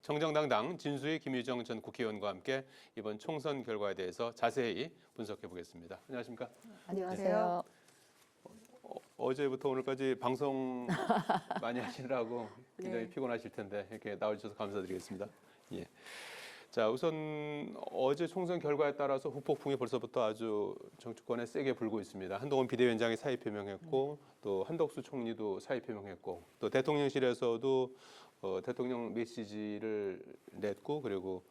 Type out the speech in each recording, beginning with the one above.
정정당당 진수희 김유정 전 국회의원과 함께 이번 총선 결과에 대해서 자세히 분석해 보겠습니다. 안녕하십니까? 안녕하세요. 어제부터 오늘까지 방송 많이 하시느라고 굉장히 네. 피곤하실 텐데 이렇게 나와주셔서 감사드리겠습니다. 예. 자, 우선 어제 총선 결과에 따라서 후폭풍이 벌써부터 아주 정치권에 세게 불고 있습니다. 한동훈 비대위원장이 사의 표명했고 또 한덕수 총리도 사의 표명했고 또 대통령실에서도 대통령 메시지를 냈고 그리고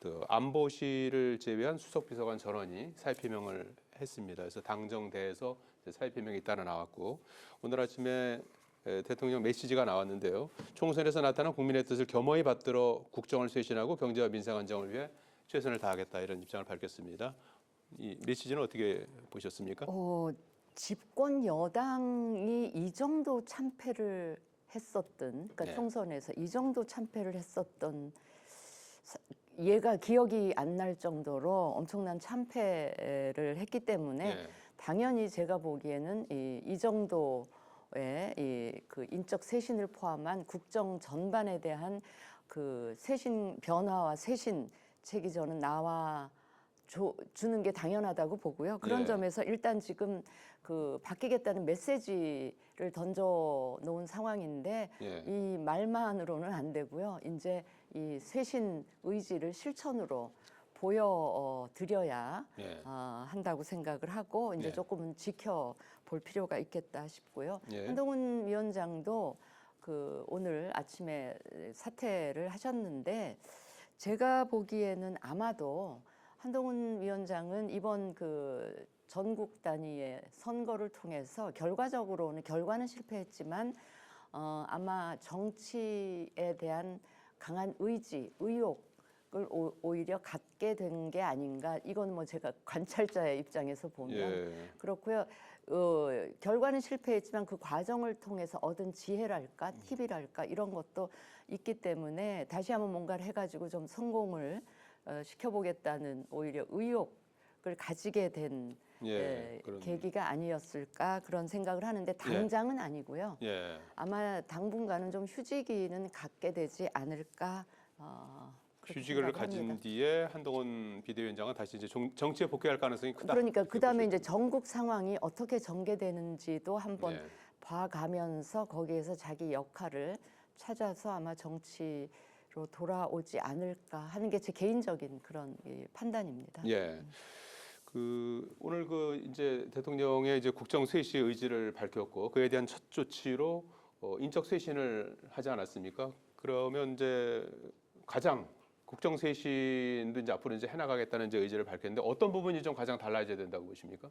또 안보실을 제외한 수석비서관 전원이 사의 표명을 했습니다. 그래서 당정대에서 사의 표명이 잇따라 나왔고 오늘 아침에 대통령 메시지가 나왔는데요. 총선에서 나타난 국민의 뜻을 겸허히 받들어 국정을 쇄신하고 경제와 민생 안정을 위해 최선을 다하겠다 이런 입장을 밝혔습니다. 이 메시지는 어떻게 보셨습니까? 집권 여당이 이 정도 참패를 했었던, 그러니까 네. 총선에서 이 정도 참패를 했었던 얘가 기억이 안 날 정도로 엄청난 참패를 했기 때문에 네. 당연히 제가 보기에는 이 정도의 그 인적 쇄신을 포함한 국정 전반에 대한 그 쇄신 변화와 쇄신 책이 저는 나와 주는 게 당연하다고 보고요. 그런 네. 점에서 일단 지금 그 바뀌겠다는 메시지를 던져 놓은 상황인데 네. 이 말만으로는 안 되고요. 이제 이 쇄신 의지를 실천으로 보여드려야 네. 한다고 생각을 하고 이제 네. 조금은 지켜볼 필요가 있겠다 싶고요. 네. 한동훈 위원장도 그 오늘 아침에 사퇴를 하셨는데 제가 보기에는 아마도 한동훈 위원장은 이번 그 전국 단위의 선거를 통해서 결과는 실패했지만 아마 정치에 대한 강한 의지, 의욕을 오히려 갖게 된 게 아닌가. 이건 뭐 제가 관찰자의 입장에서 보면 예. 그렇고요. 결과는 실패했지만 그 과정을 통해서 얻은 지혜랄까, 팁이랄까 이런 것도 있기 때문에 다시 한번 뭔가를 해가지고 좀 성공을 시켜보겠다는 오히려 의욕을 가지게 된 계기가 아니었을까 그런 생각을 하는데 당장은 아니고요. 예. 아마 당분간은 좀 휴지기는 갖게 되지 않을까. 그렇게 휴직을 생각을 가진 합니다. 뒤에 한동훈 비대위원장은 다시 이제 정치에 복귀할 가능성이 크다. 그러니까 그 다음에 이렇게 이제 전국 상황이 어떻게 전개되는지도 한번 네. 봐가면서 거기에서 자기 역할을 찾아서 아마 정치로 돌아오지 않을까 하는 게 제 개인적인 그런 판단입니다. 예. 그 오늘 그 이제 대통령의 이제 국정 쇄신 의지를 밝혔고 그에 대한 첫 조치로 인적 쇄신을 하지 않았습니까? 그러면 이제 가장 국정 쇄신도 이제 앞으로 이제 해나가겠다는 이제 의지를 밝혔는데 어떤 부분이 좀 가장 달라져야 된다고 보십니까?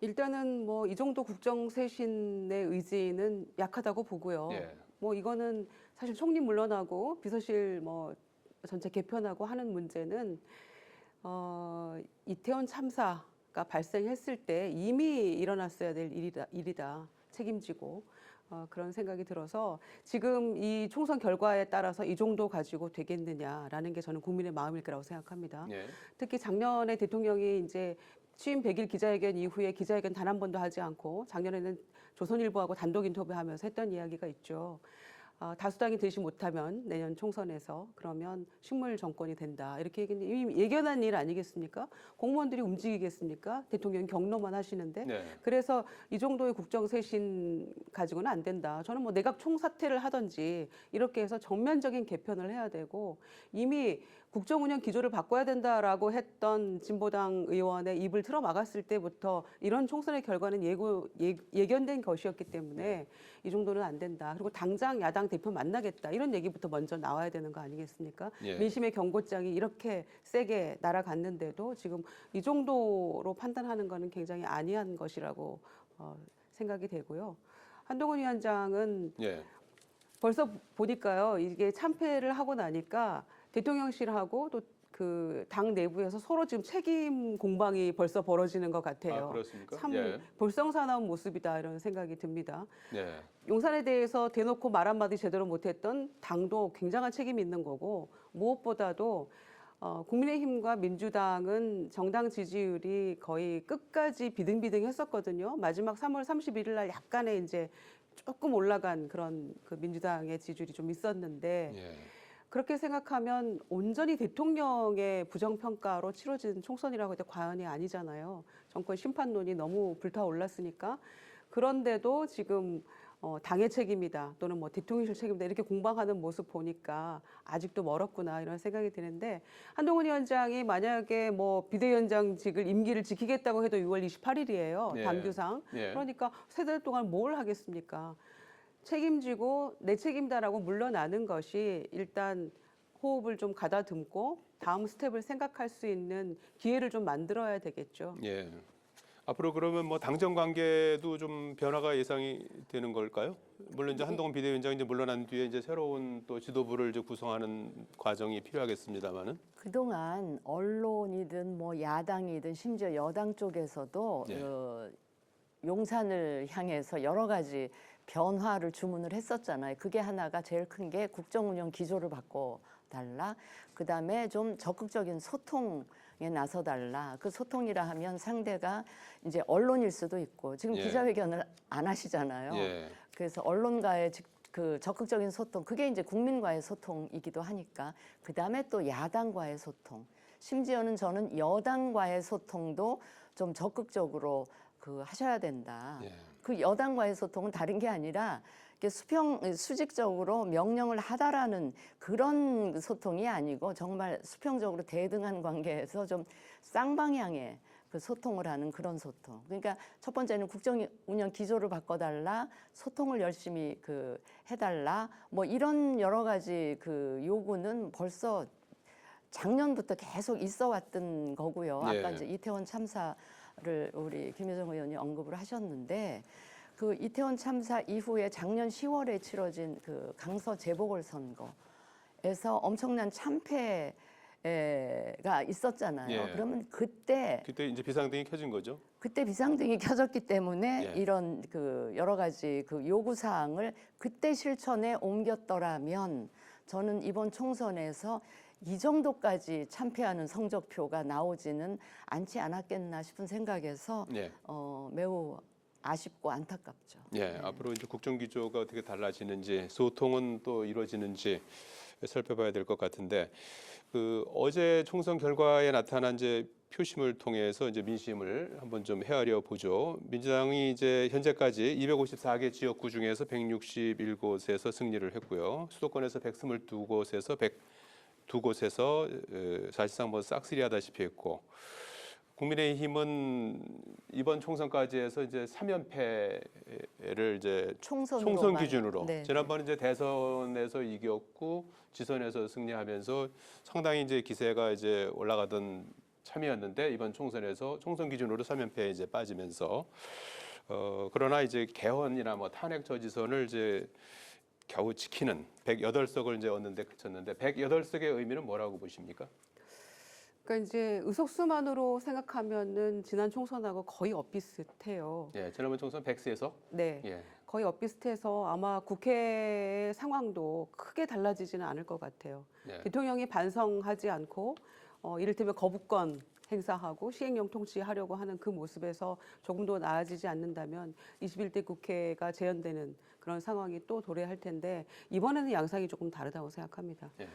일단은 뭐 이 정도 국정 쇄신의 의지는 약하다고 보고요. 예. 뭐 이거는 사실 총리 물러나고 비서실 뭐 전체 개편하고 하는 문제는 이태원 참사가 발생했을 때 이미 일어났어야 될 일이다 책임지고 그런 생각이 들어서 지금 이 총선 결과에 따라서 이 정도 가지고 되겠느냐라는 게 저는 국민의 마음일 거라고 생각합니다. 예. 특히 작년에 대통령이 이제 취임 100일 기자회견 이후에 기자회견 단 한 번도 하지 않고 작년에는 조선일보하고 단독 인터뷰하면서 했던 이야기가 있죠. 다수당이 되지 못하면 내년 총선에서 그러면 식물 정권이 된다. 이렇게 이미 예견한 일 아니겠습니까? 공무원들이 움직이겠습니까? 대통령이 경로만 하시는데. 네. 그래서 이 정도의 국정 쇄신 가지고는 안 된다. 저는 뭐 내각 총사퇴를 하든지 이렇게 해서 전면적인 개편을 해야 되고 이미 국정 운영 기조를 바꿔야 된다라고 했던 진보당 의원의 입을 틀어 막았을 때부터 이런 총선의 결과는 예견된 것이었기 때문에 이 정도는 안 된다. 그리고 당장 야당 대표 만나겠다. 이런 얘기부터 먼저 나와야 되는 거 아니겠습니까? 예. 민심의 경고장이 이렇게 세게 날아갔는데도 지금 이 정도로 판단하는 거는 굉장히 아니한 것이라고 생각이 되고요. 한동훈 위원장은 예. 벌써 보니까요. 이게 참패를 하고 나니까 대통령실하고 또 그 당 내부에서 서로 지금 책임 공방이 벌써 벌어지는 것 같아요. 아, 그렇습니까? 참 예. 볼썽사나운 모습이다 이런 생각이 듭니다. 예. 용산에 대해서 대놓고 말 한마디 제대로 못했던 당도 굉장한 책임이 있는 거고 무엇보다도 국민의힘과 민주당은 정당 지지율이 거의 끝까지 비등비등했었거든요. 마지막 3월 31일 날 약간의 이제 조금 올라간 그런 그 민주당의 지지율이 좀 있었는데 예. 그렇게 생각하면 온전히 대통령의 부정평가로 치러진 총선이라고 해도 과언이 아니잖아요. 정권 심판론이 너무 불타올랐으니까. 그런데도 지금 당의 책임이다 또는 뭐 대통령실 책임이다 이렇게 공방하는 모습 보니까 아직도 멀었구나 이런 생각이 드는데 한동훈 위원장이 만약에 뭐 비대위원장직을 임기를 지키겠다고 해도 6월 28일이에요. 예. 당규상. 예. 그러니까 세 달 동안 뭘 하겠습니까? 책임지고 내 책임다라고 물러나는 것이 일단 호흡을 좀 가다듬고 다음 스텝을 생각할 수 있는 기회를 좀 만들어야 되겠죠. 예. 앞으로 그러면 뭐 당정 관계도 좀 변화가 예상이 되는 걸까요? 물론 이제 한동훈 비대위원장이 이제 물러난 뒤에 이제 새로운 또 지도부를 이제 구성하는 과정이 필요하겠습니다만은. 그동안 언론이든 뭐 야당이든 심지어 여당 쪽에서도 예. 용산을 향해서 여러 가지 변화를 주문을 했었잖아요. 그게 하나가 제일 큰 게 국정운영 기조를 바꿔달라. 그다음에 좀 적극적인 소통에 나서달라. 그 소통이라 하면 상대가 이제 언론일 수도 있고 지금 예. 기자회견을 안 하시잖아요. 예. 그래서 언론과의 그 적극적인 소통, 그게 이제 국민과의 소통이기도 하니까 그다음에 또 야당과의 소통, 심지어는 저는 여당과의 소통도 좀 적극적으로 하셔야 된다. 예. 그 여당과의 소통은 다른 게 아니라 이렇게 수직적으로 명령을 하다라는 그런 소통이 아니고 정말 수평적으로 대등한 관계에서 좀 쌍방향의 그 소통을 하는 그런 소통. 그러니까 첫 번째는 국정 운영 기조를 바꿔달라, 소통을 열심히 해달라, 뭐 이런 여러 가지 요구는 벌써 작년부터 계속 있어 왔던 거고요. 예. 아까 이제 이태원 참사를 우리 김여정 의원이 언급을 하셨는데 그 이태원 참사 이후에 작년 10월에 치러진 그 강서 재보궐선거에서 엄청난 참패가 있었잖아요. 예. 그러면 그때 이제 비상등이 켜진 거죠. 그때 비상등이 켜졌기 때문에 예. 이런 여러 가지 요구 사항을 그때 실천에 옮겼더라면 저는 이번 총선에서 이 정도까지 참패하는 성적표가 나오지는 않지 않았겠나 싶은 생각에서 예. 매우 아쉽고 안타깝죠. 예. 앞으로 이제 국정 기조가 어떻게 달라지는지, 소통은 또 이루어지는지 살펴봐야 될 것 같은데, 어제 총선 결과에 나타난 이제 표심을 통해서 이제 민심을 한번 좀 헤아려 보죠. 민주당이 이제 현재까지 254개 지역구 중에서 161곳에서 승리를 했고요. 수도권에서 122곳에서 102곳에서 사실상 뭐 싹쓸이하다시피 했고, 국민의힘은 이번 총선까지 해서 이제 3연패를 이제 총선 기준으로 네. 지난번 이제 대선에서 이겼고 지선에서 승리하면서 상당히 이제 기세가 이제 올라가던 참이었는데 이번 총선에서 총선 기준으로 3연패에 이제 빠지면서 그러나 이제 개헌이나 뭐 탄핵 저지선을 이제 겨우 지키는 108석을 이제 얻는데 그쳤는데 108석의 의미는 뭐라고 보십니까? 그러니까 이제 의석수만으로 생각하면은 지난 총선하고 거의 엇비슷해요. 예, 지난번 총선 100석에서 네. 예. 거의 엇비슷해서 아마 국회 상황도 크게 달라지지는 않을 것 같아요. 예. 대통령이 반성하지 않고 이를테면 거부권 행사하고 시행령 통치하려고 하는 그 모습에서 조금도 나아지지 않는다면 21대 국회가 재연되는 그런 상황이 또 도래할 텐데 이번에는 양상이 조금 다르다고 생각합니다. 예.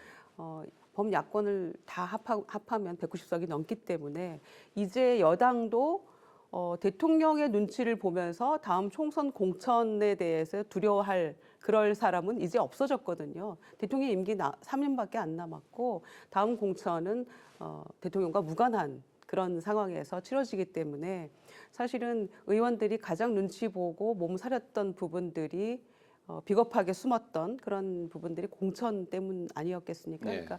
범야권을 다 합하면 190석이 넘기 때문에 이제 여당도 대통령의 눈치를 보면서 다음 총선 공천에 대해서 두려워할 그럴 사람은 이제 없어졌거든요. 대통령 임기 3년밖에 안 남았고 다음 공천은 대통령과 무관한 그런 상황에서 치러지기 때문에 사실은 의원들이 가장 눈치 보고 몸살렸던 부분들이 비겁하게 숨었던 그런 부분들이 공천 때문 아니었겠습니까? 네. 그러니까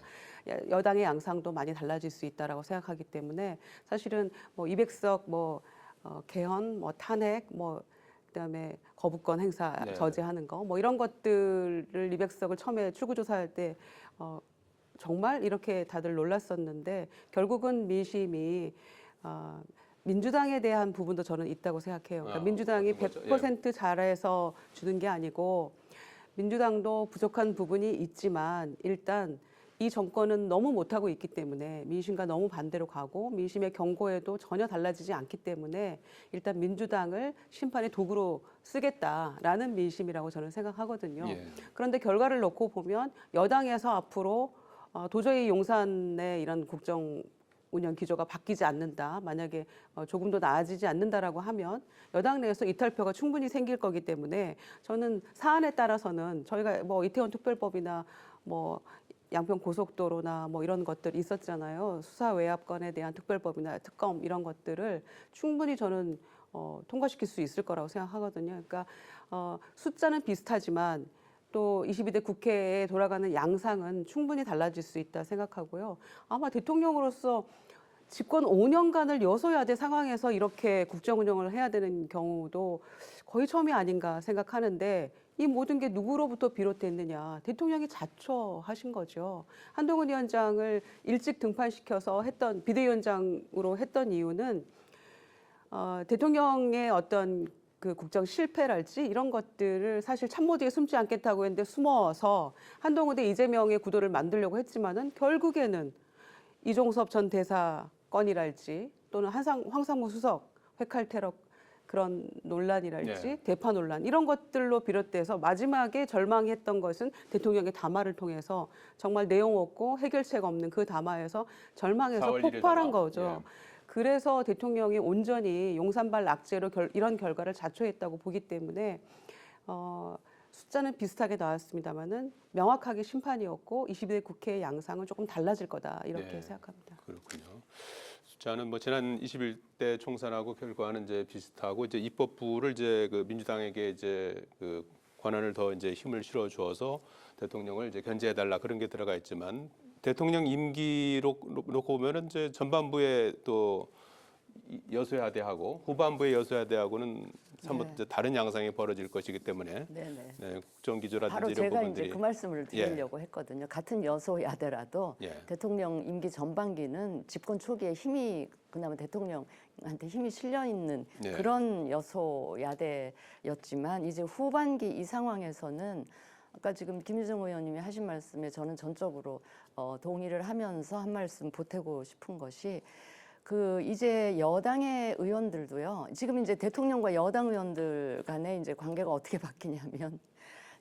여당의 양상도 많이 달라질 수 있다라고 생각하기 때문에 사실은 뭐 200석 개헌, 탄핵, 그다음에 거부권 행사 네. 저지하는 거, 이런 것들을 200석을 처음에 출구조사할 때 정말 이렇게 다들 놀랐었는데 결국은 민심이 민주당에 대한 부분도 저는 있다고 생각해요. 그러니까 민주당이 어떤 거죠? 100% 잘해서 주는 게 아니고 민주당도 부족한 부분이 있지만 일단 이 정권은 너무 못하고 있기 때문에 민심과 너무 반대로 가고 민심의 경고에도 전혀 달라지지 않기 때문에 일단 민주당을 심판의 도구로 쓰겠다라는 민심이라고 저는 생각하거든요. 예. 그런데 결과를 놓고 보면 여당에서 앞으로 도저히 용산의 이런 국정 운영 기조가 바뀌지 않는다. 만약에 조금 더 나아지지 않는다라고 하면 여당 내에서 이탈표가 충분히 생길 거기 때문에 저는 사안에 따라서는 저희가 뭐 이태원 특별법이나 뭐 양평 고속도로나 뭐 이런 것들 있었잖아요. 수사 외압건에 대한 특별법이나 특검 이런 것들을 충분히 저는 통과시킬 수 있을 거라고 생각하거든요. 그러니까 숫자는 비슷하지만 또 22대 국회에 돌아가는 양상은 충분히 달라질 수 있다 생각하고요. 아마 대통령으로서 집권 5년간을 여소야대 상황에서 이렇게 국정 운영을 해야 되는 경우도 거의 처음이 아닌가 생각하는데 이 모든 게 누구로부터 비롯됐느냐. 대통령이 자초하신 거죠. 한동훈 위원장을 일찍 등판시켜서 비대위원장으로 했던 이유는 대통령의 어떤 그 국정 실패랄지 이런 것들을 사실 참모 뒤에 숨지 않겠다고 했는데 숨어서 한동훈 대 이재명의 구도를 만들려고 했지만은 결국에는 이종섭 전 대사 건이랄지 또는 황상무 수석 회칼 테러 그런 논란이랄지 네. 대파 논란 이런 것들로 비롯돼서 마지막에 절망했던 것은 대통령의 담화를 통해서 정말 내용 없고 해결책 없는 그 담화에서 절망해서 4월 1일 폭발한 담화. 거죠. 예. 그래서 대통령이 온전히 용산발 낙제로 이런 결과를 자초했다고 보기 때문에 숫자는 비슷하게 나왔습니다마는 명확하게 심판이었고 22대 국회의 양상은 조금 달라질 거다 이렇게 네. 생각합니다. 그렇군요. 숫자는 뭐 지난 21대 총선하고 결과는 이제 비슷하고 이제 입법부를 이제 그 민주당에게 이제 그 권한을 더 이제 힘을 실어 주어서 대통령을 이제 견제해 달라 그런 게 들어가 있지만 대통령 임기로 놓고 보면은 이제 전반부에 또 여소야대하고 후반부의 여소야대하고는 사뭇 네. 이제 다른 양상이 벌어질 것이기 때문에 네네. 네, 국정 기조라든지 바로 이런 제가 부분들이 이제 그 말씀을 드리려고 했거든요. 같은 여소야대라도 예. 대통령 임기 전반기는 집권 초기에 힘이 그나마 대통령한테 힘이 실려 있는 네. 그런 여소야대였지만 이제 후반기 이 상황에서는 아까 지금 김유정 의원님이 하신 말씀에 저는 전적으로 동의를 하면서 한 말씀 보태고 싶은 것이 그 이제 여당의 의원들도요. 지금 이제 대통령과 여당 의원들 간의 이제 관계가 어떻게 바뀌냐면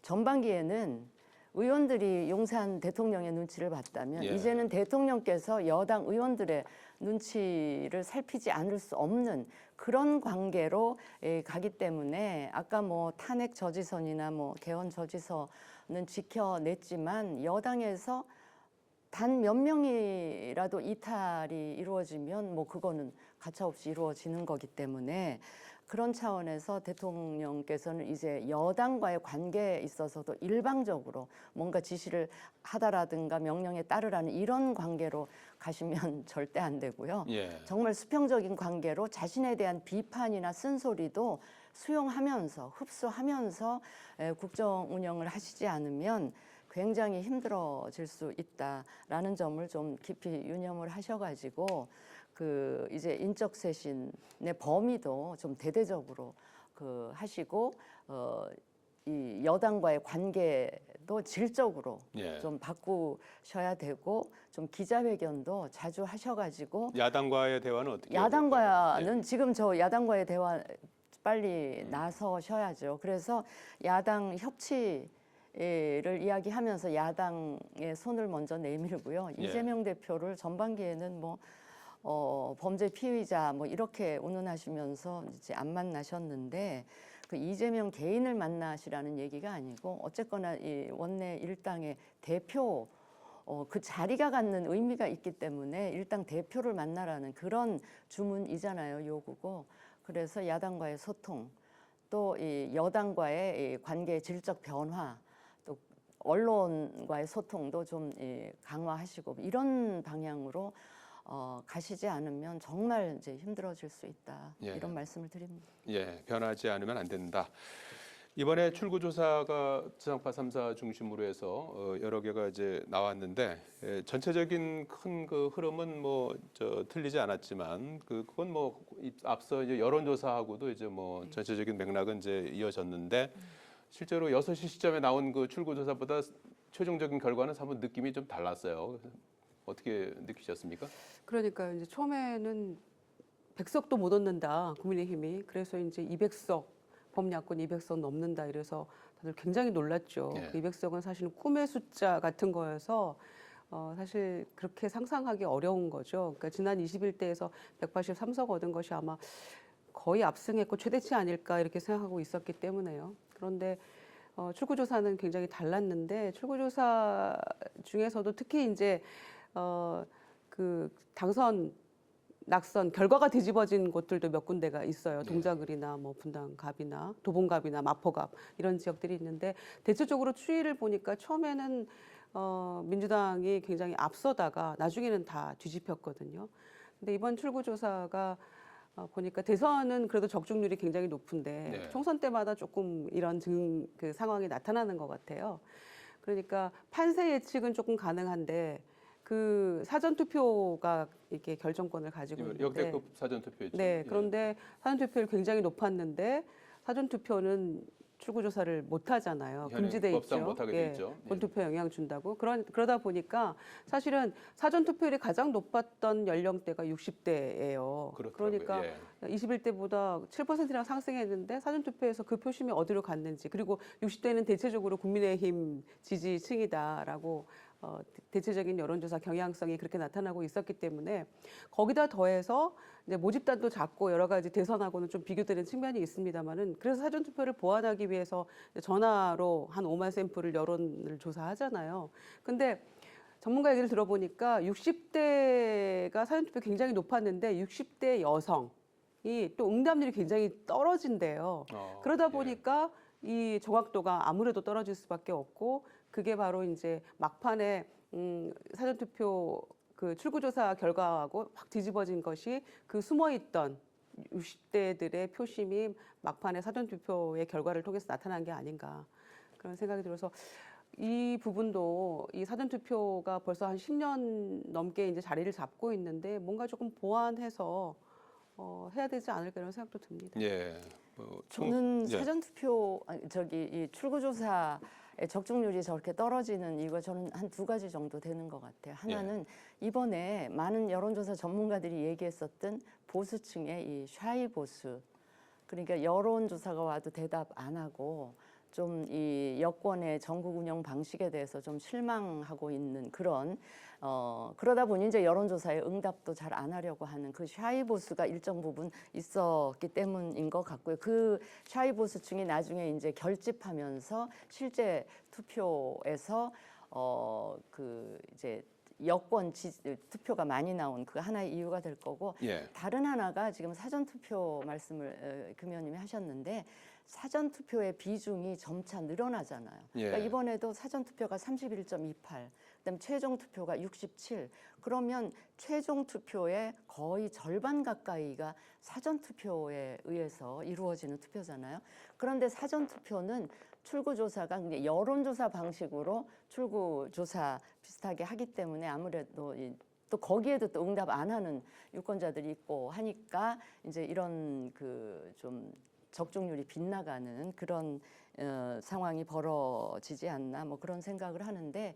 전반기에는 의원들이 용산 대통령의 눈치를 봤다면 예. 이제는 대통령께서 여당 의원들의 눈치를 살피지 않을 수 없는 그런 관계로 가기 때문에 아까 뭐 탄핵 저지선이나 뭐 개헌 저지선은 지켜냈지만 여당에서 단 몇 명이라도 이탈이 이루어지면 뭐 그거는 가차없이 이루어지는 거기 때문에 그런 차원에서 대통령께서는 이제 여당과의 관계에 있어서도 일방적으로 뭔가 지시를 하다라든가 명령에 따르라는 이런 관계로 가시면 절대 안 되고요. 예. 정말 수평적인 관계로 자신에 대한 비판이나 쓴소리도 수용하면서 흡수하면서 국정 운영을 하시지 않으면 굉장히 힘들어질 수 있다라는 점을 좀 깊이 유념을 하셔가지고 그 이제 인적 쇄신의 범위도 좀 대대적으로 그 하시고 이 여당과의 관계도 질적으로 예. 좀 바꾸셔야 되고 좀 기자회견도 자주 하셔가지고 야당과의 대화는 어떻게 해야 야당과는 될까요? 지금 저 야당과의 대화 빨리 나서셔야죠. 그래서 야당 협치를 이야기하면서 야당의 손을 먼저 내밀고요. 예. 이재명 대표를 전반기에는 뭐 범죄 피의자 뭐 이렇게 운운하시면서 이제 안 만나셨는데 그 이재명 개인을 만나시라는 얘기가 아니고 어쨌거나 이 원내 일당의 대표 그 자리가 갖는 의미가 있기 때문에 일당 대표를 만나라는 그런 주문이잖아요, 요구고. 그래서 야당과의 소통, 또 이 여당과의 이 관계의 질적 변화, 또 언론과의 소통도 좀 강화하시고 이런 방향으로 가시지 않으면 정말 이제 힘들어질 수 있다. 예. 이런 말씀을 드립니다. 예, 변하지 않으면 안 된다. 이번에 출구조사가 지상파 3사 중심으로 해서 여러 개가 이제 나왔는데 전체적인 큰 그 흐름은 뭐 틀리지 않았지만 그건 뭐 앞서 이제 여론조사하고도 이제 뭐 전체적인 맥락은 이제 이어졌는데 실제로 6시 시점에 나온 그 출구조사보다 최종적인 결과는 사뭇 느낌이 좀 달랐어요. 어떻게 느끼셨습니까? 그러니까 이제 처음에는 100석도 못 얻는다 국민의힘이. 그래서 이제 200석 범야권 200석 넘는다 이래서 다들 굉장히 놀랐죠. 예. 그 200석은 사실은 꿈의 숫자 같은 거여서 사실 그렇게 상상하기 어려운 거죠. 그러니까 지난 21대에서 183석 얻은 것이 아마 거의 압승했고 최대치 아닐까 이렇게 생각하고 있었기 때문에요. 그런데 출구조사는 굉장히 달랐는데 출구조사 중에서도 특히 이제 그 당선 낙선 결과가 뒤집어진 곳들도 몇 군데가 있어요. 동작을이나 뭐 분당갑이나 도봉갑이나 마포갑 이런 지역들이 있는데 대체적으로 추이를 보니까 처음에는 민주당이 굉장히 앞서다가 나중에는 다 뒤집혔거든요. 근데 이번 출구조사가 보니까 대선은 그래도 적중률이 굉장히 높은데 네. 총선 때마다 조금 이런 그 상황이 나타나는 것 같아요. 그러니까 판세 예측은 조금 가능한데 그 사전 투표가 이렇게 결정권을 가지고 있는데 역대급 사전 투표였죠. 네, 그런데 사전 투표율 굉장히 높았는데 사전 투표는 출구조사를 못 하잖아요. 현행 금지돼 법상 있죠. 못하게 돼 있죠. 예. 본투표 영향 준다고. 그러다 보니까 사실은 사전 투표율이 가장 높았던 연령대가 60대예요. 그렇더라고요. 그러니까 예. 21대보다 7%나 상승했는데 사전 투표에서 그 표심이 어디로 갔는지, 그리고 60대는 대체적으로 국민의힘 지지층이다라고 대체적인 여론조사 경향성이 그렇게 나타나고 있었기 때문에 거기다 더해서 이제 모집단도 작고 여러 가지 대선하고는 좀 비교되는 측면이 있습니다만은, 그래서 사전 투표를 보완하기 위해서 전화로 한 5만 샘플을 여론을 조사하잖아요. 근데 전문가 얘기를 들어보니까 60대가 사전 투표 굉장히 높았는데 60대 여성이 또 응답률이 굉장히 떨어진대요. 그러다 보니까 이 정확도가 아무래도 떨어질 수밖에 없고, 그게 바로 이제 막판에 사전 투표 그 출구조사 결과하고 확 뒤집어진 것이 그 숨어있던 60대들의 표심이 막판에 사전 투표의 결과를 통해서 나타난 게 아닌가 그런 생각이 들어서, 이 부분도 이 사전 투표가 벌써 한 10년 넘게 이제 자리를 잡고 있는데 뭔가 조금 보완해서 해야 되지 않을까 이런 생각도 듭니다. 예. 저는 사전 투표 이 출구조사의 적중률이 저렇게 떨어지는 이유가 저는 한 두 가지 정도 되는 것 같아요. 하나는 이번에 많은 여론조사 전문가들이 얘기했었던 보수층의 이 샤이 보수, 그러니까 여론조사가 와도 대답 안 하고 좀 이 여권의 전국 운영 방식에 대해서 좀 실망하고 있는 그런 그러다 보니 이제 여론조사에 응답도 잘 안 하려고 하는 그 샤이 보수가 일정 부분 있었기 때문인 것 같고요. 그 샤이 보수층이 나중에 이제 결집하면서 실제 투표에서 그 이제 여권 투표가 많이 나온 그 하나의 이유가 될 거고, 다른 하나가 지금 사전 투표 말씀을 금 의원님이 하셨는데, 사전 투표의 비중이 점차 늘어나잖아요. 그러니까 이번에도 사전 투표가 31.28, 그다음에 최종 투표가 67. 그러면 최종 투표의 거의 절반 가까이가 사전 투표에 의해서 이루어지는 투표잖아요. 그런데 사전 투표는 출구조사가 그냥 여론조사 방식으로 출구조사 비슷하게 하기 때문에 아무래도 또 거기에도 또 응답 안 하는 유권자들이 있고 하니까 이제 이런 그 좀 적중률이 빗나가는 그런 상황이 벌어지지 않나 뭐 그런 생각을 하는데,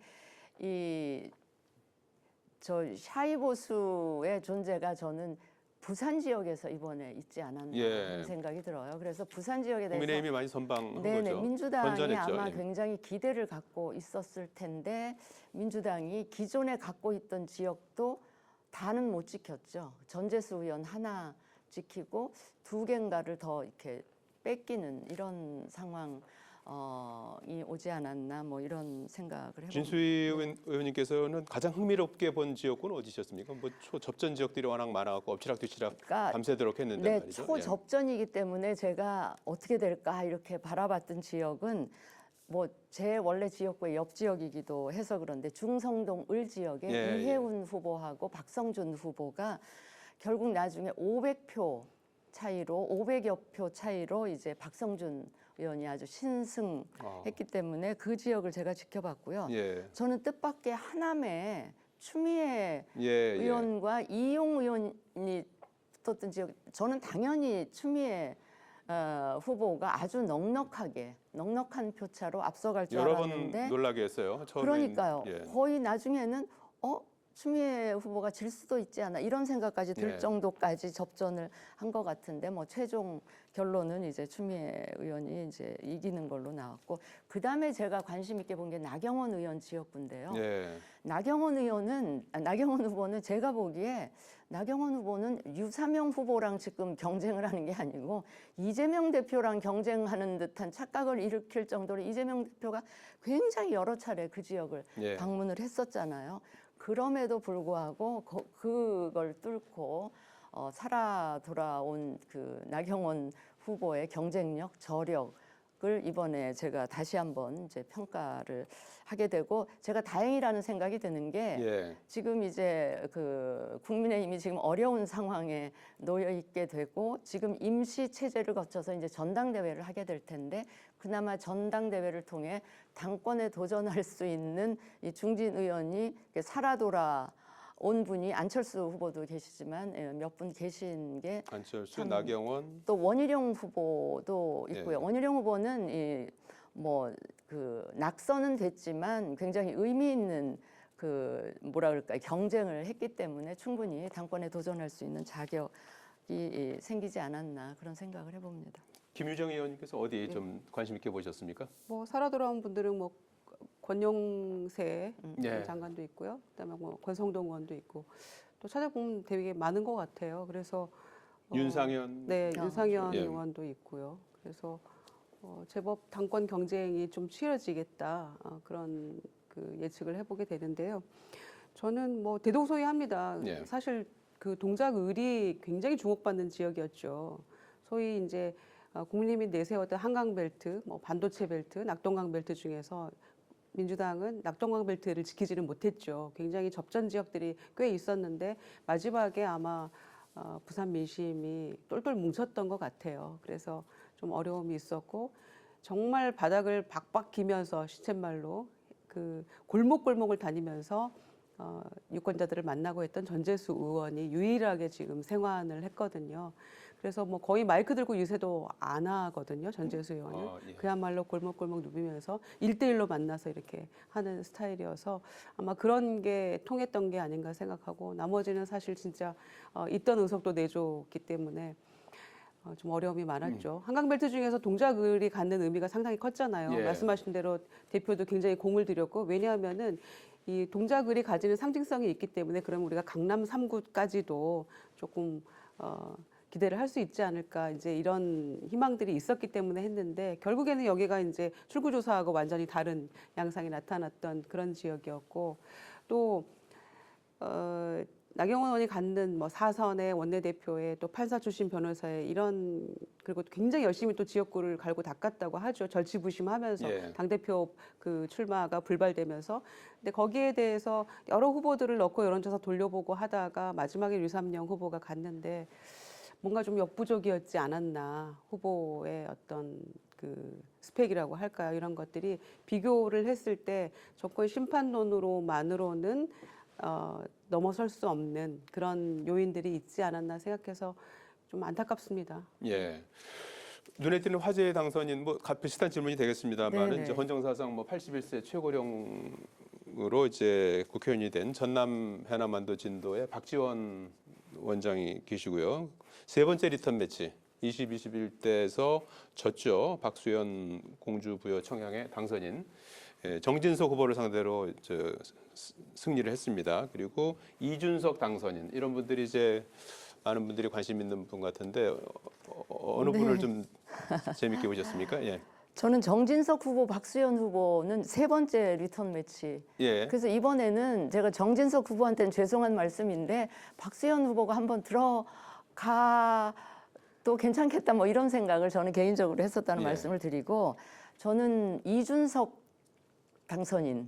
저 샤이 보수의 존재가 저는 부산 지역에서 이번에 있지 않았나 하는 생각이 들어요. 그래서 부산 지역에 대해서 국민의힘이 많이 선방한 네네, 거죠. 민주당이 건전했죠. 아마 굉장히 기대를 갖고 있었을 텐데 민주당이 기존에 갖고 있던 지역도 다는 못 지켰죠. 전재수 의원 하나 지키고 두 개인가를 더 이렇게 뺏기는 이런 상황이 오지 않았나 뭐 이런 생각을 해봅니다. 진수희 의원님께서는 가장 흥미롭게 본 지역구는 어디셨습니까? 뭐 초접전 지역들이 워낙 많아갖고 엎치락뒤치락 그러니까 밤새도록 했는데 네, 말이죠. 초접전이기 때문에 제가 어떻게 될까 이렇게 바라봤던 지역은 뭐 제 원래 지역구의 옆 지역이기도 해서 그런데 중성동 을 지역에 이혜훈 후보하고 박성준 후보가 결국 나중에 500표 차이로 500여 표 차이로 이제 박성준 의원이 아주 신승했기 때문에 그 지역을 제가 지켜봤고요. 저는 뜻밖의 하남에 추미애 의원과 이용 의원이 붙었던 지역, 저는 당연히 추미애 후보가 아주 넉넉하게 넉넉한 표차로 앞서갈 줄 여러 번 알았는데 놀라게 했어요. 처음엔. 그러니까요. 예. 거의 나중에는 추미애 후보가 질 수도 있지 않나 이런 생각까지 들 예. 정도까지 접전을 한 것 같은데 뭐 최종 결론은 이제 추미애 의원이 이제 이기는 걸로 나왔고 그다음에 제가 관심 있게 본 게 나경원 의원 지역구인데요. 예. 나경원 후보는 제가 보기에 나경원 후보는 유사명 후보랑 지금 경쟁을 하는 게 아니고 이재명 대표랑 경쟁하는 듯한 착각을 일으킬 정도로 이재명 대표가 굉장히 여러 차례 그 지역을 예. 방문을 했었잖아요. 그럼에도 불구하고 그걸 뚫고 살아 돌아온 그 나경원 후보의 경쟁력, 저력을 이번에 제가 다시 한번 이제 평가를 하게 되고 제가 다행이라는 생각이 드는 게 예. 지금 이제 그 국민의힘이 지금 어려운 상황에 놓여 있게 되고 지금 임시 체제를 거쳐서 이제 전당대회를 하게 될 텐데 그나마 전당대회를 통해 당권에 도전할 수 있는 이 중진 의원이 살아 돌아온 분이 안철수 후보도 계시지만 몇 분 계신 게 안철수, 참 나경원. 또 원희룡 후보도 있고요. 예. 원희룡 후보는 그 낙선은 됐지만 굉장히 의미 있는 그 뭐라 그럴까 경쟁을 했기 때문에 충분히 당권에 도전할 수 있는 자격이 생기지 않았나 그런 생각을 해봅니다. 김유정 의원님께서 어디 좀 관심 있게 보셨습니까? 뭐 살아 돌아온 분들은 뭐 권영세 예. 장관도 있고요. 그다음에 뭐 권성동 의원도 있고 또 찾아보면 되게 많은 것 같아요. 그래서 윤상현. 네, 윤상현 예. 의원도 있고요. 그래서 제법 당권 경쟁이 좀 치열해지겠다 그런 그 예측을 해보게 되는데요. 저는 뭐 대동소이합니다. 예. 사실 그 동작을이 굉장히 주목받는 지역이었죠. 소위 이제 국민의힘이 내세웠던 한강벨트, 뭐 반도체 벨트, 낙동강 벨트 중에서 민주당은 낙동강 벨트를 지키지는 못했죠. 굉장히 접전 지역들이 꽤 있었는데 마지막에 아마 부산 민심이 똘똘 뭉쳤던 것 같아요. 그래서 좀 어려움이 있었고 정말 바닥을 박박 기면서 시쳇말로 그 골목골목을 다니면서 유권자들을 만나고 했던 전재수 의원이 유일하게 지금 생還을 했거든요. 그래서 뭐 거의 마이크 들고 유세도 안 하거든요. 전재수 의원은. 예. 그야말로 골목골목 누비면서 1대1로 만나서 이렇게 하는 스타일이어서 아마 그런 게 통했던 게 아닌가 생각하고 나머지는 사실 진짜 있던 의석도 내줬기 때문에 좀 어려움이 많았죠. 한강벨트 중에서 동작을이 갖는 의미가 상당히 컸잖아요. 예. 말씀하신 대로 대표도 굉장히 공을 들였고 왜냐하면은 이 동작을이 가지는 상징성이 있기 때문에 그러면 우리가 강남 3구까지도 조금 기대를 할 수 있지 않을까 이제 이런 희망들이 있었기 때문에 했는데 결국에는 여기가 이제 출구조사하고 완전히 다른 양상이 나타났던 그런 지역이었고 또 나경원 의원이 갖는 뭐 사선의 원내대표의 또 판사 출신 변호사의 이런 그리고 굉장히 열심히 또 지역구를 갈고 닦았다고 하죠. 절치부심하면서 예. 당대표 그 출마가 불발되면서 근데 거기에 대해서 여러 후보들을 넣고 여론조사 돌려보고 하다가 마지막에 류삼영 후보가 갔는데 뭔가 좀 역부족이었지 않았나 후보의 어떤 그 스펙이라고 할까요? 이런 것들이 비교를 했을 때 정권 심판론으로만으로는 넘어설 수 없는 그런 요인들이 있지 않았나 생각해서 좀 안타깝습니다. 예. 눈에 띄는 화제의 당선인 뭐 비슷한 질문이 되겠습니다만 네네. 이제 헌정사상 뭐 81세 최고령으로 이제 국회의원이 된 전남 해남만도 진도의 박지원 원장이 계시고요. 세 번째 리턴 매치 20-21대에서 졌죠. 박수현 공주부여 청양의 당선인 정진석 후보를 상대로 승리를 했습니다. 그리고 이준석 당선인 이런 분들이 이제 많은 분들이 관심 있는 분 같은데 어느 네. 분을 좀 재밌게 보셨습니까? 예. 저는 정진석 후보, 박수현 후보는 세 번째 리턴 매치. 예. 그래서 이번에는 제가 정진석 후보한테는 죄송한 말씀인데 박수현 후보가 한번 들어가도 괜찮겠다 뭐 이런 생각을 저는 개인적으로 했었다는 예. 말씀을 드리고 저는 이준석 당선인이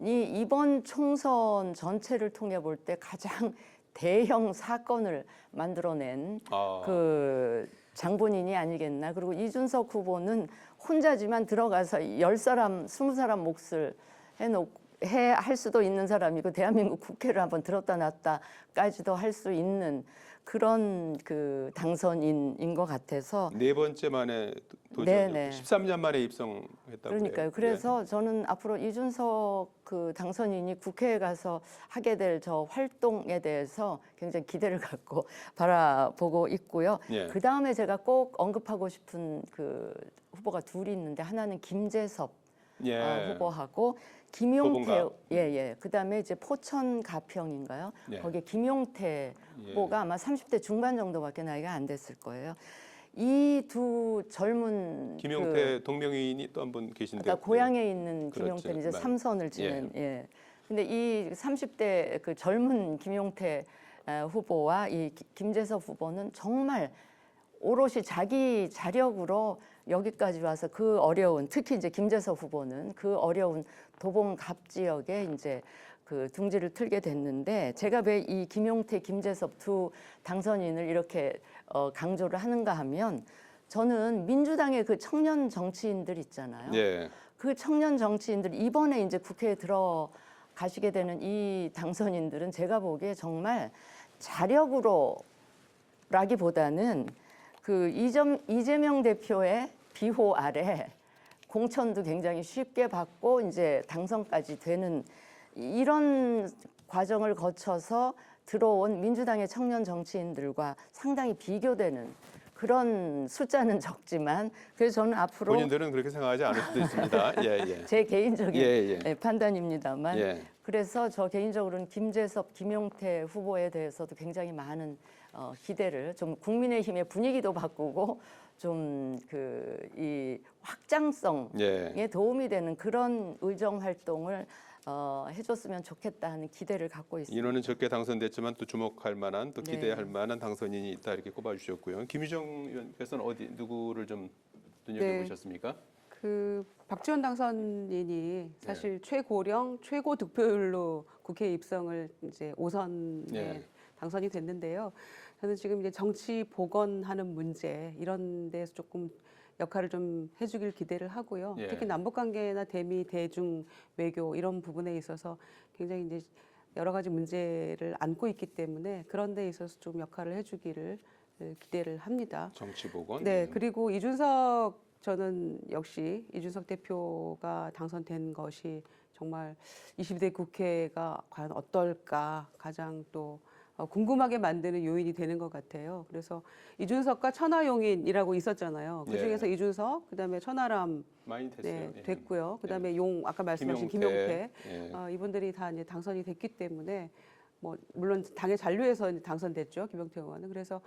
이번 총선 전체를 통해 볼 때 가장 대형 사건을 만들어낸 그 장본인이 아니겠나. 그리고 이준석 후보는 혼자지만 들어가서 10사람, 20사람 몫을 할 수도 있는 사람이고 대한민국 국회를 한번 들었다 놨다까지도 할 수 있는 그런 그 당선인인 것 같아서 네 번째 만에 도전, 네네. 13년 만에 입성했다고 그러니까요. 그래요. 그래서 저는 앞으로 이준석 그 당선인이 국회에 가서 하게 될 저 활동에 대해서 굉장히 기대를 갖고 바라보고 있고요. 예. 그 다음에 제가 꼭 언급하고 싶은 그 후보가 둘이 있는데 하나는 김재섭 예. 후보하고 김용태 도봉갑. 예예. 그다음에 이제 포천 가평인가요? 예. 거기에 김용태 예. 후보가 아마 30대 중반 정도밖에 나이가 안 됐을 거예요. 이 두 젊은 김용태 동명이인이 또 한 분 계신데. 그러니까 고향에 있는 그렇죠. 김용태는 이제 맞- 삼선을 지낸 예. 근데 이 30대 그 젊은 김용태 후보와 이 김재섭 후보는 정말 오롯이 자기 자력으로 여기까지 와서 그 어려운 특히 이제 김재섭 후보는 그 어려운 도봉갑 지역에 이제 그 둥지를 틀게 됐는데 제가 왜 이 김용태, 김재섭 두 당선인을 이렇게 강조를 하는가 하면 저는 민주당의 그 청년 정치인들 있잖아요. 예. 그 청년 정치인들 이번에 이제 국회에 들어가시게 되는 이 당선인들은 제가 보기에 정말 자력으로라기보다는 그 이재명 대표의 비호 아래 공천도 굉장히 쉽게 받고 이제 당선까지 되는 이런 과정을 거쳐서 들어온 민주당의 청년 정치인들과 상당히 비교되는 그런 숫자는 적지만 그래서 저는 앞으로 본인들은 그렇게 생각하지 않을 수도 있습니다. 예, 예. 제 개인적인 예, 예. 판단입니다만 예. 그래서 저 개인적으로는 김재섭, 김용태 후보에 대해서도 굉장히 많은 기대를 좀 국민의힘의 분위기도 바꾸고 좀 그 이 확장성에 예. 도움이 되는 그런 의정 활동을 해줬으면 좋겠다 하는 기대를 갖고 있습니다. 인원은 적게 당선됐지만 또 주목할 만한 또 네. 기대할 만한 당선인이 있다 이렇게 꼽아주셨고요. 김유정 의원께서는 어디 누구를 좀 눈여겨보셨습니까? 그 박지원 당선인이 사실 최고령 최고 득표율로 국회에 입성을 이제 5선에 예. 당선이 됐는데요. 저는 지금 이제 정치 복원하는 문제 이런 데서 조금 역할을 좀 해주길 기대를 하고요. 예. 특히 남북 관계나 대미 대중 외교 이런 부분에 있어서 굉장히 이제 여러 가지 문제를 안고 있기 때문에 그런 데 있어서 좀 역할을 해주기를 기대를 합니다. 정치 보건. 네, 그리고 이준석 저는 역시 이준석 대표가 당선된 것이 정말 22대 국회가 과연 어떨까 가장 또 궁금하게 만드는 요인이 되는 것 같아요. 그래서 이준석과 천하용인이라고 있었잖아요. 그 중에서 이준석, 그다음에 천하람 많이 됐어요. 네, 예. 됐고요. 그다음에 용 아까 말씀하신 김용태. 김용태 예. 이분들이 다 이제 당선이 됐기 때문에 뭐 물론 당의 잔류에서 이제 당선됐죠. 김용태 의원은 그래서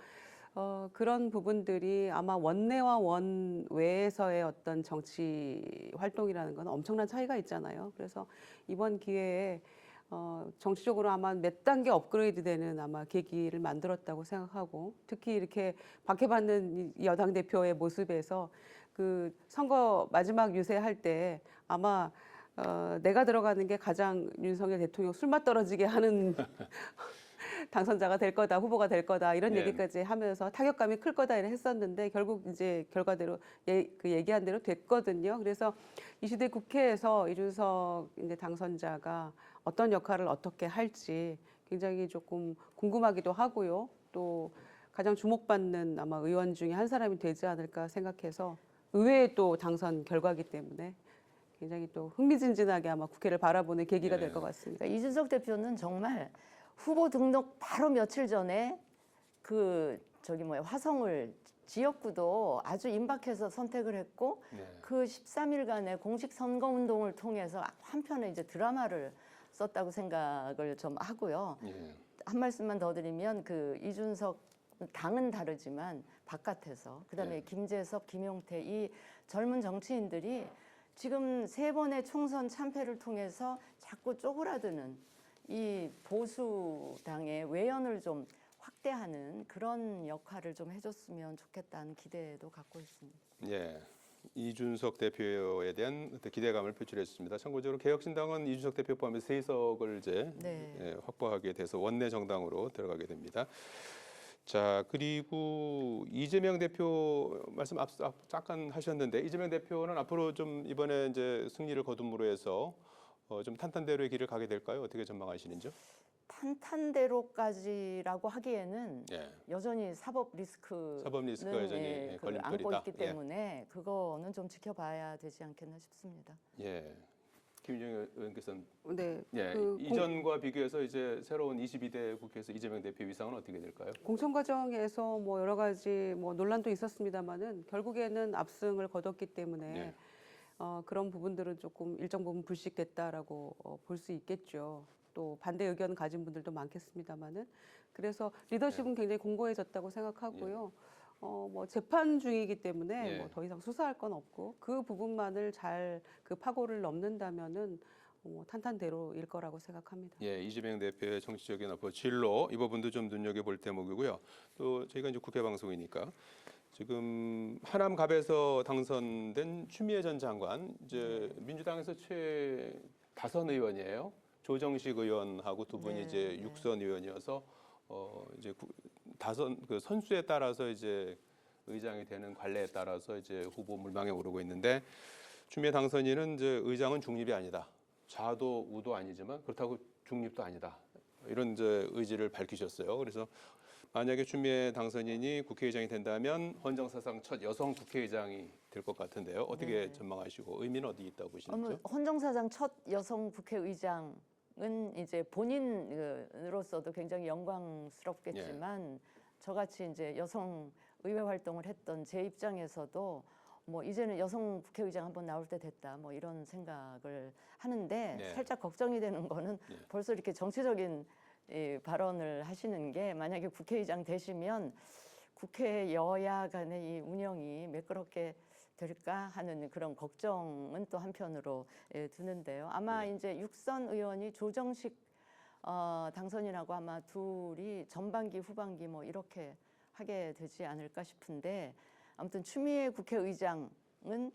그런 부분들이 아마 원내와 원외에서의 어떤 정치 활동이라는 건 엄청난 차이가 있잖아요. 그래서 이번 기회에 정치적으로 아마 몇 단계 업그레이드되는 아마 계기를 만들었다고 생각하고 특히 이렇게 박해받는 이 여당 대표의 모습에서 그 선거 마지막 유세할 때 아마 내가 들어가는 게 가장 윤석열 대통령 술맛 떨어지게 하는 당선자가 될 거다, 후보가 될 거다 이런 예. 얘기까지 하면서 타격감이 클 거다 이래 했었는데 결국 이제 결과대로 그 얘기한 대로 됐거든요. 그래서 20대 국회에서 이준석 이제 당선자가 어떤 역할을 어떻게 할지 굉장히 조금 궁금하기도 하고요. 또 가장 주목받는 아마 의원 중에 한 사람이 되지 않을까 생각해서 의외의 또 당선 결과이기 때문에 굉장히 또 흥미진진하게 아마 국회를 바라보는 계기가 될 것 같습니다. 그러니까 이준석 대표는 정말 후보 등록 바로 며칠 전에 그 화성을 지역구도 아주 임박해서 선택을 했고 네. 그 13일간의 공식 선거 운동을 통해서 한편에 이제 드라마를 썼다고 생각을 좀 하고요. 예. 한 말씀만 더 드리면 그 이준석 당은 다르지만 바깥에서 그다음에 네. 김재섭, 김용태 이 젊은 정치인들이 지금 세 번의 총선 참패를 통해서 자꾸 쪼그라드는 이 보수당의 외연을 좀 확대하는 그런 역할을 좀 해줬으면 좋겠다는 기대도 갖고 있습니다. 예. 이준석 대표에 대한 어떤 기대감을 표출했습니다. 참고적으로 개혁신당은 이준석 대표 포함해서 3석을 이제 네. 확보하게 돼서 원내 정당으로 들어가게 됩니다. 자, 그리고 이재명 대표 말씀 잠깐 하셨는데 이재명 대표는 앞으로 좀 이번에 이제 승리를 거둠으로 해서 좀 탄탄대로의 길을 가게 될까요? 어떻게 전망하시는지요? 탄탄대로까지라고 하기에는 예. 여전히 사법 리스크는 사법 리스크가 여전히 그걸 안고 걸림돌이다. 있기 때문에 그거는 좀 지켜봐야 되지 않겠나 싶습니다. 예. 김정일 의원께서는 네, 예, 이전과 비교해서 이제 새로운 22대 국회에서 이재명 대표 위상은 어떻게 될까요? 공천 과정에서 뭐 여러 가지 뭐 논란도 있었습니다만은 결국에는 압승을 거뒀기 때문에 네. 그런 부분들은 조금 일정 부분 불식됐다라고 볼 수 있겠죠. 또 반대 의견 가진 분들도 많겠습니다만은 그래서 리더십은 굉장히 공고해졌다고 생각하고요. 뭐 재판 중이기 때문에 예. 뭐 더 이상 수사할 건 없고 그 부분만을 잘 그 파고를 넘는다면은 탄탄대로일 거라고 생각합니다. 예, 이재명 대표의 정치적인 앞으로 진로 이 부분도 좀 눈여겨볼 대목이고요. 또 저희가 이제 국회 방송이니까 지금 하남갑에서 당선된 추미애 전 장관 이제 민주당에서 최 다선 의원이에요. 조정식 의원하고 두 분이 네, 이제 네. 육선 의원이어서 이제 다선 그 선수에 따라서 이제 의장이 되는 관례에 따라서 이제 후보 물망에 오르고 있는데 추미애 당선인은 이제 의장은 중립이 아니다. 좌도 우도 아니지만 그렇다고 중립도 아니다. 이런 이제 의지를 밝히셨어요. 그래서 만약에 추미애 당선인이 국회의장이 된다면 헌정사상 첫 여성 국회의장이 될 것 같은데요. 어떻게 네. 전망하시고 의미는 어디 있다고 보시는지요? 헌정사상 첫 여성 국회의장은 이제 본인으로서도 굉장히 영광스럽겠지만 저같이 이제 여성 의회 활동을 했던 제 입장에서도 뭐 이제는 여성 국회의장 한번 나올 때 됐다 뭐 이런 생각을 하는데 네. 살짝 걱정이 되는 거는 네. 벌써 이렇게 정치적인 발언을 하시는 게 만약에 국회의장 되시면 국회 여야 간의 이 운영이 매끄럽게 될까 하는 그런 걱정은 또 한편으로 드는데요. 아마 네. 이제 육선 의원이 조정식 당선인하고 아마 둘이 전반기 후반기 뭐 이렇게 하게 되지 않을까 싶은데 아무튼 추미애 국회의장은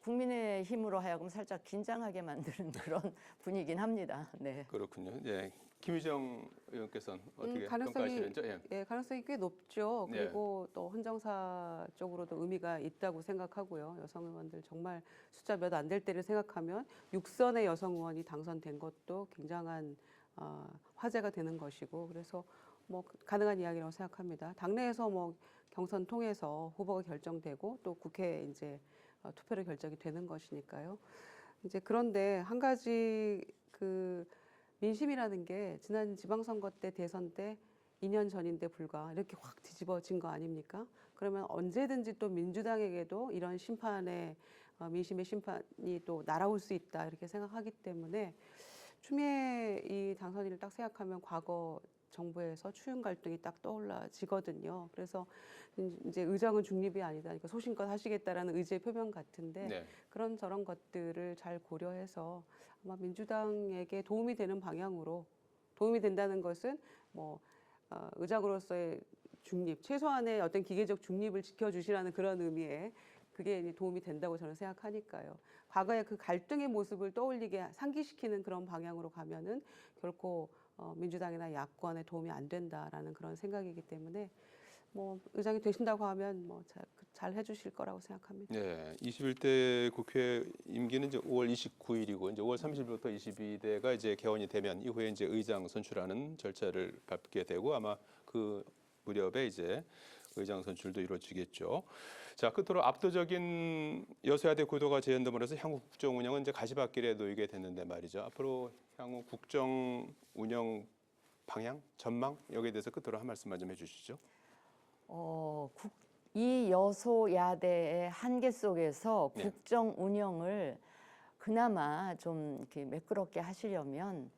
국민의힘으로 하여금 살짝 긴장하게 만드는 그런 분위기긴 합니다. 네. 그렇군요. 예, 김유정 의원께서는 어떻게 가능성이 평가하시는지요? 예. 예, 가능성이 꽤 높죠. 네. 그리고 또 헌정사 쪽으로도 의미가 있다고 생각하고요. 여성 의원들 정말 숫자 몇 안 될 때를 생각하면 6선의 여성 의원이 당선된 것도 굉장한 화제가 되는 것이고 그래서 뭐 가능한 이야기라고 생각합니다. 당내에서 뭐 경선 통해서 후보가 결정되고 또 국회에 이제 투표로 결정이 되는 것이니까요. 이제 그런데 한 가지 그 민심이라는 게 지난 지방선거 때 대선 때 2년 전인데 불과 이렇게 확 뒤집어진 거 아닙니까? 그러면 언제든지 또 민주당에게도 이런 심판의 민심의 심판이 또 날아올 수 있다 이렇게 생각하기 때문에 추미애 이 당선인을 딱 생각하면 과거 정부에서 추윤 갈등이 딱 떠올라지거든요. 그래서 이제 의장은 중립이 아니다. 그러니까 소신껏 하시겠다라는 의지의 표명 같은데 네. 그런 저런 것들을 잘 고려해서 아마 민주당에게 도움이 되는 방향으로 도움이 된다는 것은 뭐 의장으로서의 중립, 최소한의 어떤 기계적 중립을 지켜주시라는 그런 의미에 그게 이제 도움이 된다고 저는 생각하니까요. 과거의 그 갈등의 모습을 떠올리게 상기시키는 그런 방향으로 가면은 결코 민주당이나 야권에 도움이 안 된다라는 그런 생각이기 때문에 뭐 의장이 되신다고 하면 뭐 잘 해주실 거라고 생각합니다. 네, 21대 국회 임기는 이제 5월 29일이고 이제 5월 30일부터 22대가 이제 개원이 되면 이후에 이제 의장 선출하는 절차를 밟게 되고 아마 그 무렵에 이제 의장 선출도 이루어지겠죠. 자, 끝으로 압도적인 여소야대 구도가 재현됨으로써 향후 국정 운영은 이제 가시밭길에 놓이게 됐는데 말이죠. 앞으로 향후 국정 운영 방향, 전망 여기에 대해서 끝으로 한 말씀만 좀 해주시죠. 이 여소야대의 한계 속에서 네. 국정 운영을 그나마 좀 이렇게 매끄럽게 하시려면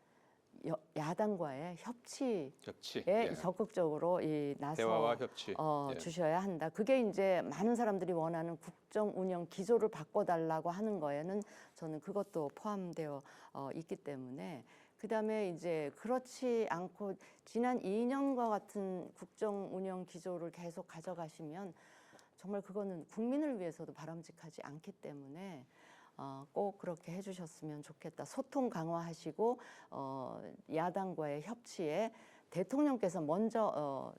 야당과의 협치에 협치, 예. 적극적으로 대화와 나서 협치. 예. 주셔야 한다. 그게 이제 많은 사람들이 원하는 국정 운영 기조를 바꿔달라고 하는 거에는 저는 그것도 포함되어 있기 때문에 그다음에 이제 그렇지 않고 지난 2년과 같은 국정 운영 기조를 계속 가져가시면 정말 그거는 국민을 위해서도 바람직하지 않기 때문에 꼭 그렇게 해주셨으면 좋겠다. 소통 강화하시고 야당과의 협치에 대통령께서 먼저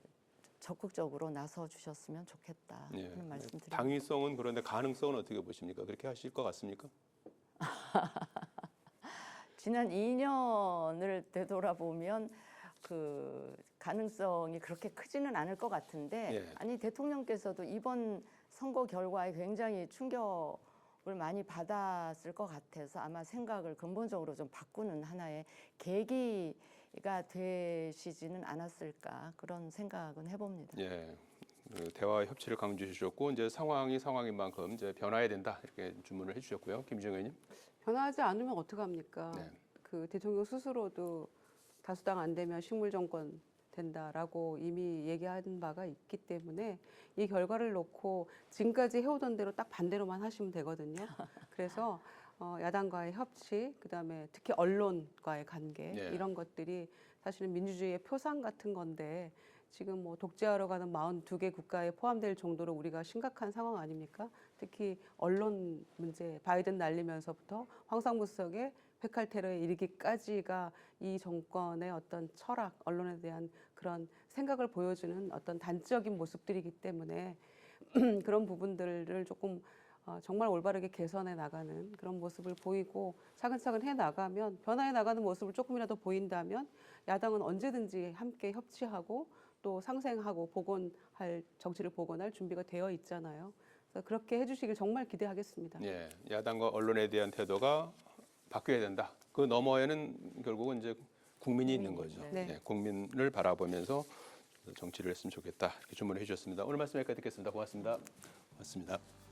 적극적으로 나서 주셨으면 좋겠다 예. 하는 말씀드립니다. 당위성은 그런데 가능성은 어떻게 보십니까? 그렇게 하실 것 같습니까? 지난 2년을 되돌아보면 그 가능성이 그렇게 크지는 않을 것 같은데 예. 아니 대통령께서도 이번 선거 결과에 굉장히 충격을 많이 받았을 것 같아서 아마 생각을 근본적으로 좀 바꾸는 하나의 계기가 되시지는 않았을까 그런 생각은 해봅니다. 예. 그 대화와 협치를 강조해 주셨고 이제 상황이 상황인 만큼 이제 변화해야 된다 이렇게 주문을 해주셨고요. 김희정 의원님. 변하지 않으면 어떡합니까? 네. 그 대통령 스스로도 다수당 안 되면 식물 정권 된다라고 이미 얘기한 바가 있기 때문에 이 결과를 놓고 지금까지 해오던 대로 딱 반대로만 하시면 되거든요. 그래서 야당과의 협치, 그다음에 특히 언론과의 관계 네. 이런 것들이 사실은 민주주의의 표상 같은 건데 지금 뭐 독재하러 가는 42개 국가에 포함될 정도로 우리가 심각한 상황 아닙니까? 특히 언론 문제, 바이든 날리면서부터 황상무석의 회칼 테러에 이르기까지가 이 정권의 어떤 철학, 언론에 대한 그런 생각을 보여주는 어떤 단적인 모습들이기 때문에 그런 부분들을 조금 정말 올바르게 개선해 나가는 그런 모습을 보이고 차근차근 해 나가면 변화해 나가는 모습을 조금이라도 보인다면 야당은 언제든지 함께 협치하고 또 상생하고 복원할 정치를 복원할 준비가 되어 있잖아요. 그래서 그렇게 해주시길 정말 기대하겠습니다. 예. 야당과 언론에 대한 태도가 바뀌어야 된다. 그 너머에는 결국은 이제 국민이 있는 거죠. 네. 예, 국민을 바라보면서 정치를 했으면 좋겠다. 이렇게 주문을 해주셨습니다. 오늘 말씀 여기까지 듣겠습니다. 고맙습니다. 고맙습니다.